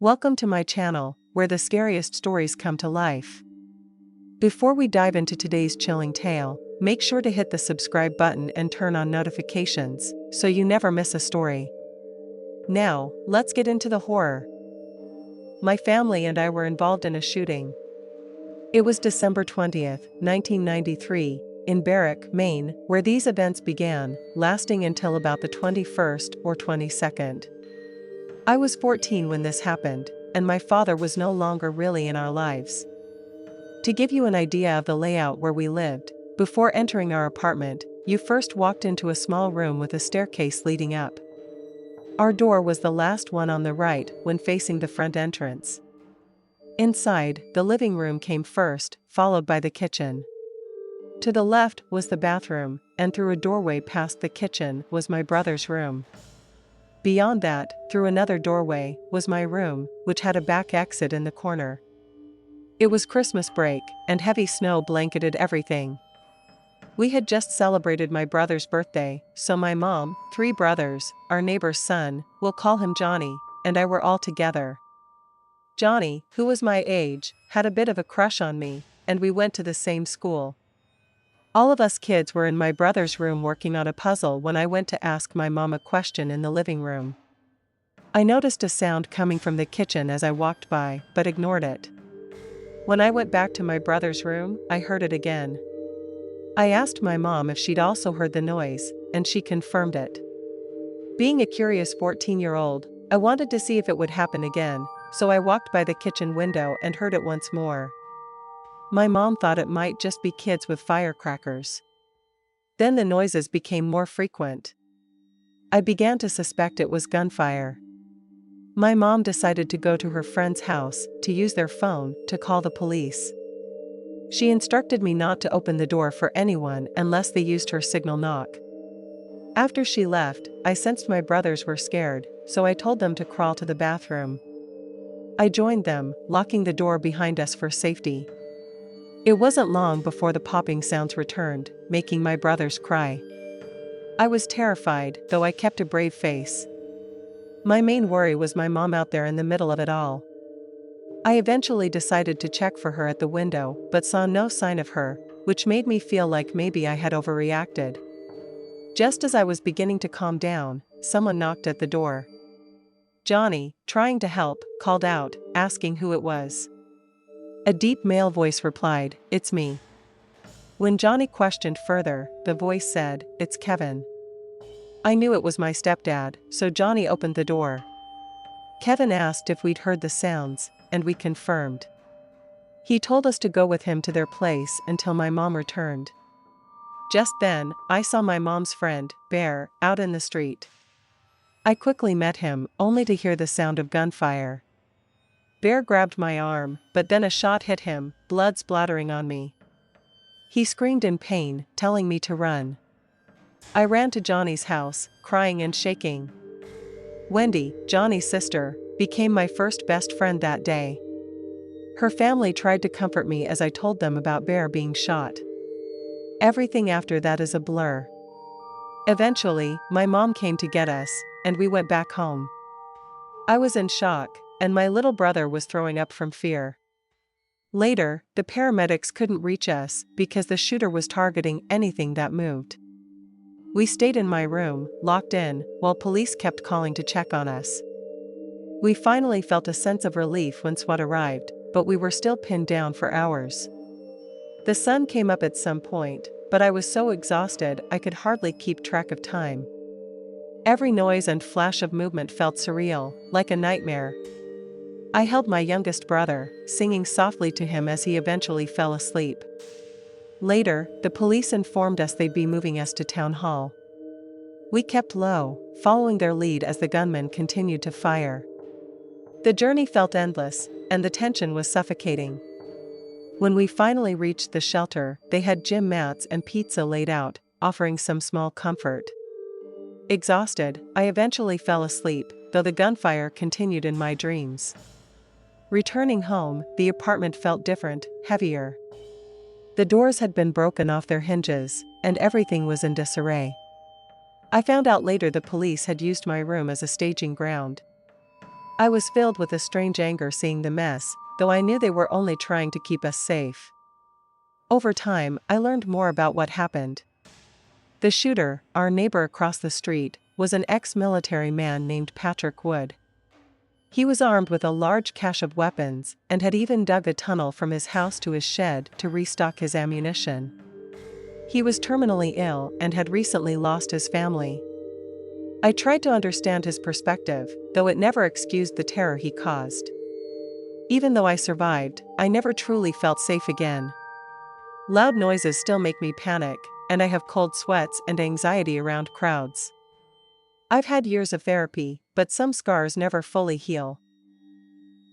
Welcome to my channel, where the scariest stories come to life. Before we dive into today's chilling tale, make sure to hit the subscribe button and turn on notifications, so you never miss a story. Now, let's get into the horror. My family and I were involved in a shooting. It was December 20th, 1993, in Barrack, Maine, where these events began, lasting until about the 21st or 22nd. I was 14 when this happened, and my father was no longer really in our lives. To give you an idea of the layout where we lived, before entering our apartment, you first walked into a small room with a staircase leading up. Our door was the last one on the right when facing the front entrance. Inside, the living room came first, followed by the kitchen. To the left was the bathroom, and through a doorway past the kitchen was my brother's room. Beyond that, through another doorway, was my room, which had a back exit in the corner. It was Christmas break, and heavy snow blanketed everything. We had just celebrated my brother's birthday, so my mom, 3 brothers, our neighbor's son, we'll call him Johnny, and I were all together. Johnny, who was my age, had a bit of a crush on me, and we went to the same school. All of us kids were in my brother's room working on a puzzle when I went to ask my mom a question in the living room. I noticed a sound coming from the kitchen as I walked by, but ignored it. When I went back to my brother's room, I heard it again. I asked my mom if she'd also heard the noise, and she confirmed it. Being a curious 14-year-old, I wanted to see if it would happen again, so I walked by the kitchen window and heard it once more. My mom thought it might just be kids with firecrackers. Then the noises became more frequent. I began to suspect it was gunfire. My mom decided to go to her friend's house to use their phone to call the police. She instructed me not to open the door for anyone unless they used her signal knock. After she left, I sensed my brothers were scared, so I told them to crawl to the bathroom. I joined them, locking the door behind us for safety. It wasn't long before the popping sounds returned, making my brothers cry. I was terrified, though I kept a brave face. My main worry was my mom out there in the middle of it all. I eventually decided to check for her at the window, but saw no sign of her, which made me feel like maybe I had overreacted. Just as I was beginning to calm down, someone knocked at the door. Johnny, trying to help, called out, asking who it was. A deep male voice replied, "It's me." When Johnny questioned further, the voice said, "It's Kevin." I knew it was my stepdad, so Johnny opened the door. Kevin asked if we'd heard the sounds, and we confirmed. He told us to go with him to their place until my mom returned. Just then, I saw my mom's friend, Bear, out in the street. I quickly met him, only to hear the sound of gunfire. Bear grabbed my arm, but then a shot hit him, blood splattering on me. He screamed in pain, telling me to run. I ran to Johnny's house, crying and shaking. Wendy, Johnny's sister, became my first best friend that day. Her family tried to comfort me as I told them about Bear being shot. Everything after that is a blur. Eventually, my mom came to get us, and we went back home. I was in shock, and my little brother was throwing up from fear. Later, the paramedics couldn't reach us because the shooter was targeting anything that moved. We stayed in my room, locked in, while police kept calling to check on us. We finally felt a sense of relief when SWAT arrived, but we were still pinned down for hours. The sun came up at some point, but I was so exhausted I could hardly keep track of time. Every noise and flash of movement felt surreal, like a nightmare. I held my youngest brother, singing softly to him as he eventually fell asleep. Later, the police informed us they'd be moving us to town hall. We kept low, following their lead as the gunmen continued to fire. The journey felt endless, and the tension was suffocating. When we finally reached the shelter, they had gym mats and pizza laid out, offering some small comfort. Exhausted, I eventually fell asleep, though the gunfire continued in my dreams. Returning home, the apartment felt different, heavier. The doors had been broken off their hinges, and everything was in disarray. I found out later the police had used my room as a staging ground. I was filled with a strange anger seeing the mess, though I knew they were only trying to keep us safe. Over time, I learned more about what happened. The shooter, our neighbor across the street, was an ex-military man named Patrick Wood. He was armed with a large cache of weapons and had even dug a tunnel from his house to his shed to restock his ammunition. He was terminally ill and had recently lost his family. I tried to understand his perspective, though it never excused the terror he caused. Even though I survived, I never truly felt safe again. Loud noises still make me panic, and I have cold sweats and anxiety around crowds. I've had years of therapy, but some scars never fully heal.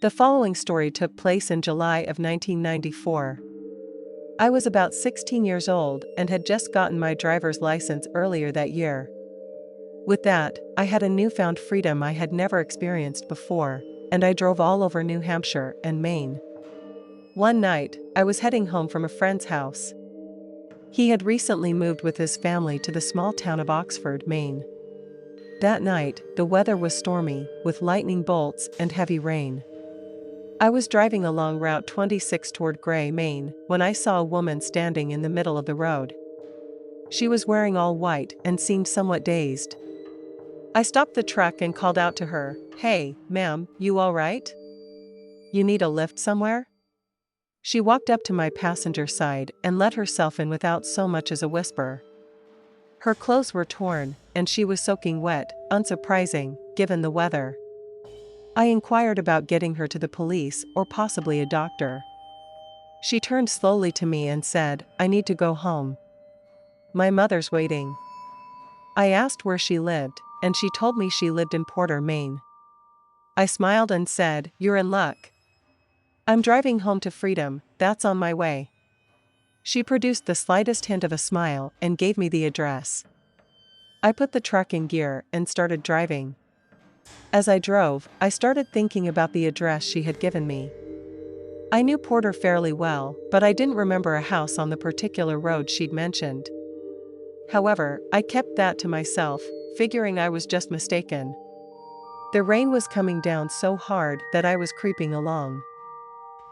The following story took place in July of 1994. I was about 16 years old and had just gotten my driver's license earlier that year. With that, I had a newfound freedom I had never experienced before, and I drove all over New Hampshire and Maine. One night, I was heading home from a friend's house. He had recently moved with his family to the small town of Oxford, Maine. That night, the weather was stormy, with lightning bolts and heavy rain. I was driving along Route 26 toward Gray, Maine, when I saw a woman standing in the middle of the road. She was wearing all white and seemed somewhat dazed. I stopped the truck and called out to her, "Hey, ma'am, you all right? You need a lift somewhere?" She walked up to my passenger side and let herself in without so much as a whisper. Her clothes were torn, and she was soaking wet, unsurprising, given the weather. I inquired about getting her to the police or possibly a doctor. She turned slowly to me and said, "I need to go home. My mother's waiting." I asked where she lived, and she told me she lived in Porter, Maine. I smiled and said, "You're in luck. I'm driving home to freedom, that's on my way." She produced the slightest hint of a smile and gave me the address. I put the truck in gear and started driving. As I drove, I started thinking about the address she had given me. I knew Porter fairly well, but I didn't remember a house on the particular road she'd mentioned. However, I kept that to myself, figuring I was just mistaken. The rain was coming down so hard that I was creeping along.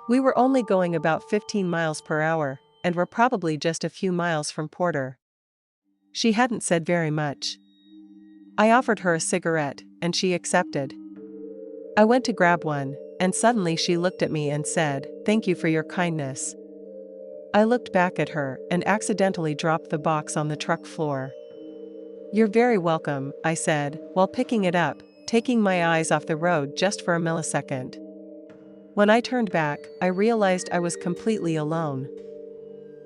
We were only going about 15 miles per hour, and were probably just a few miles from Porter. She hadn't said very much. I offered her a cigarette, and she accepted. I went to grab one, and suddenly she looked at me and said, "Thank you for your kindness." I looked back at her and accidentally dropped the box on the truck floor. "You're very welcome," I said, while picking it up, taking my eyes off the road just for a millisecond. When I turned back, I realized I was completely alone.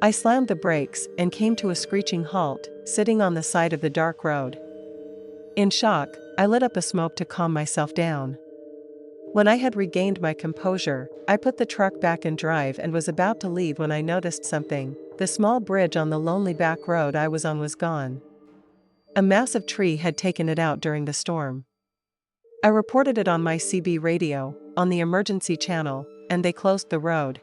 I slammed the brakes and came to a screeching halt, sitting on the side of the dark road. In shock, I lit up a smoke to calm myself down. When I had regained my composure, I put the truck back in drive and was about to leave when I noticed something. The small bridge on the lonely back road I was on was gone. A massive tree had taken it out during the storm. I reported it on my CB radio, on the emergency channel, and they closed the road.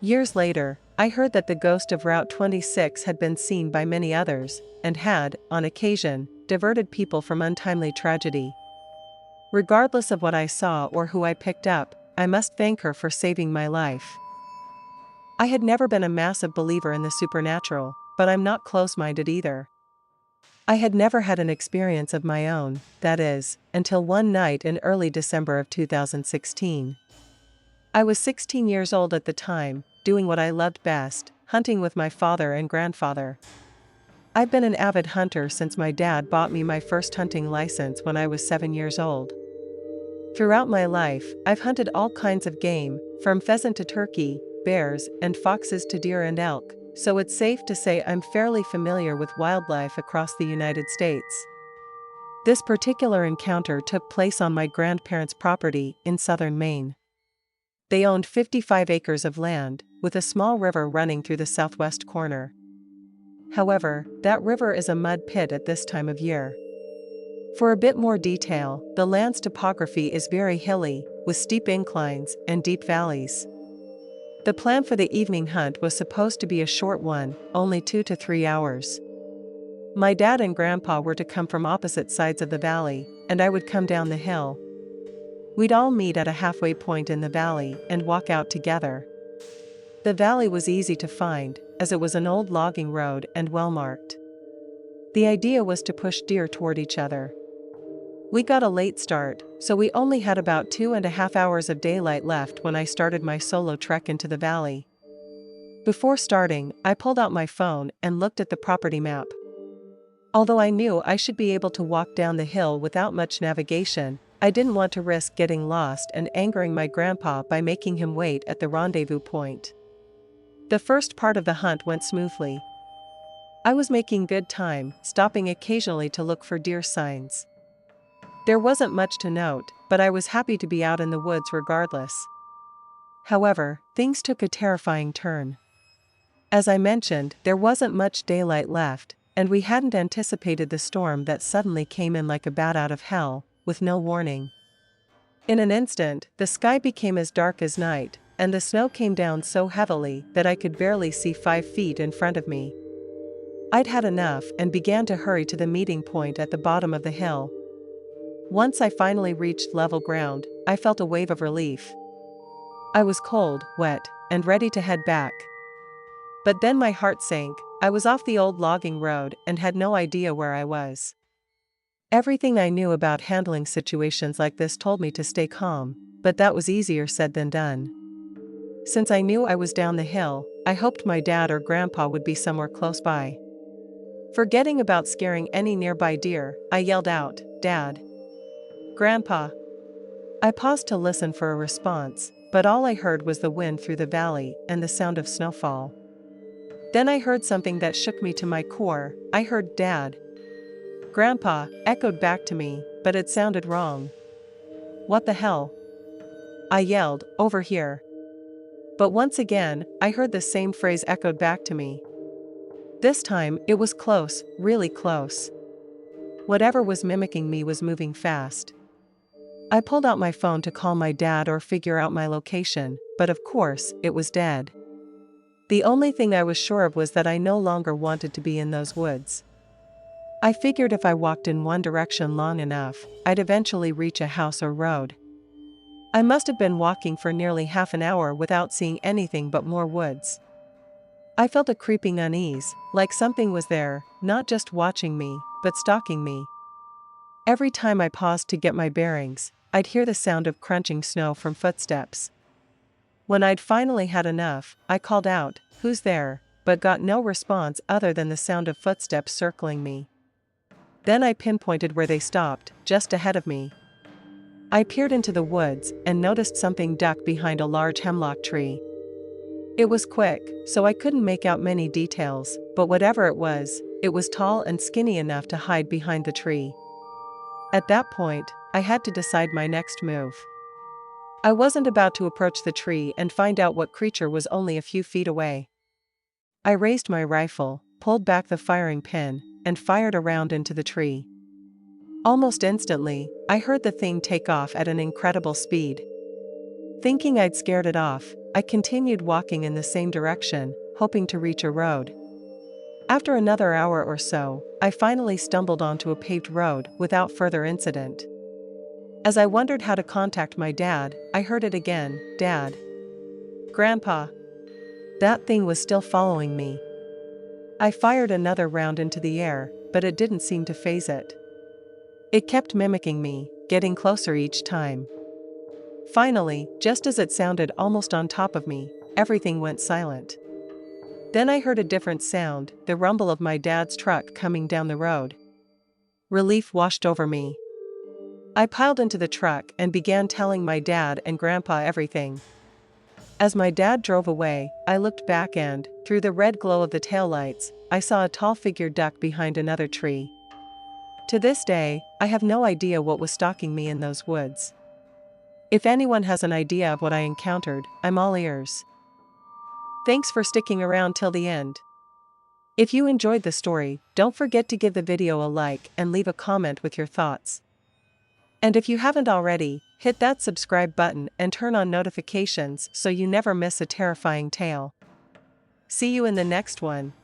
Years later, I heard that the ghost of Route 26 had been seen by many others, and had, on occasion, diverted people from untimely tragedy. Regardless of what I saw or who I picked up, I must thank her for saving my life. I had never been a massive believer in the supernatural, but I'm not close-minded either. I had never had an experience of my own, that is, until one night in early December of 2016. I was 16 years old at the time, doing what I loved best, hunting with my father and grandfather. I've been an avid hunter since my dad bought me my first hunting license when I was 7 years old. Throughout my life, I've hunted all kinds of game, from pheasant to turkey, bears and foxes to deer and elk, so it's safe to say I'm fairly familiar with wildlife across the United States. This particular encounter took place on my grandparents' property in southern Maine. They owned 55 acres of land, with a small river running through the southwest corner. However, that river is a mud pit at this time of year. For a bit more detail, the land's topography is very hilly, with steep inclines and deep valleys. The plan for the evening hunt was supposed to be a short one, only 2 to 3 hours. My dad and grandpa were to come from opposite sides of the valley, and I would come down the hill. We'd all meet at a halfway point in the valley and walk out together. The valley was easy to find, as it was an old logging road and well marked. The idea was to push deer toward each other. We got a late start, so we only had about 2.5 hours of daylight left when I started my solo trek into the valley. Before starting, I pulled out my phone and looked at the property map. Although I knew I should be able to walk down the hill without much navigation, I didn't want to risk getting lost and angering my grandpa by making him wait at the rendezvous point. The first part of the hunt went smoothly. I was making good time, stopping occasionally to look for deer signs. There wasn't much to note, but I was happy to be out in the woods regardless. However, things took a terrifying turn. As I mentioned, there wasn't much daylight left, and we hadn't anticipated the storm that suddenly came in like a bat out of hell, with no warning. In an instant, the sky became as dark as night, and the snow came down so heavily that I could barely see 5 feet in front of me. I'd had enough and began to hurry to the meeting point at the bottom of the hill. Once I finally reached level ground, I felt a wave of relief. I was cold, wet, and ready to head back. But then my heart sank. I was off the old logging road and had no idea where I was. Everything I knew about handling situations like this told me to stay calm, but that was easier said than done. Since I knew I was down the hill, I hoped my dad or grandpa would be somewhere close by. Forgetting about scaring any nearby deer, I yelled out, "Dad! Grandpa!" I paused to listen for a response, but all I heard was the wind through the valley and the sound of snowfall. Then I heard something that shook me to my core. I heard "Dad!" "Grandpa!" echoed back to me, but it sounded wrong. "What the hell?" I yelled, "Over here!" But once again, I heard the same phrase echoed back to me. This time, it was close, really close. Whatever was mimicking me was moving fast. I pulled out my phone to call my dad or figure out my location, but of course, it was dead. The only thing I was sure of was that I no longer wanted to be in those woods. I figured if I walked in one direction long enough, I'd eventually reach a house or road. I must have been walking for nearly half an hour without seeing anything but more woods. I felt a creeping unease, like something was there, not just watching me, but stalking me. Every time I paused to get my bearings, I'd hear the sound of crunching snow from footsteps. When I'd finally had enough, I called out, "Who's there?" but got no response other than the sound of footsteps circling me. Then I pinpointed where they stopped, just ahead of me. I peered into the woods and noticed something duck behind a large hemlock tree. It was quick, so I couldn't make out many details, but whatever it was tall and skinny enough to hide behind the tree. At that point, I had to decide my next move. I wasn't about to approach the tree and find out what creature was only a few feet away. I raised my rifle, pulled back the firing pin, and fired a round into the tree. Almost instantly, I heard the thing take off at an incredible speed. Thinking I'd scared it off, I continued walking in the same direction, hoping to reach a road. After another hour or so, I finally stumbled onto a paved road without further incident. As I wondered how to contact my dad, I heard it again, "Dad! Grandpa!" That thing was still following me. I fired another round into the air, but it didn't seem to faze it. It kept mimicking me, getting closer each time. Finally, just as it sounded almost on top of me, everything went silent. Then I heard a different sound, the rumble of my dad's truck coming down the road. Relief washed over me. I piled into the truck and began telling my dad and grandpa everything. As my dad drove away, I looked back and, through the red glow of the taillights, I saw a tall figure duck behind another tree. To this day, I have no idea what was stalking me in those woods. If anyone has an idea of what I encountered, I'm all ears. Thanks for sticking around till the end. If you enjoyed the story, don't forget to give the video a like and leave a comment with your thoughts. And if you haven't already, hit that subscribe button and turn on notifications so you never miss a terrifying tale. See you in the next one.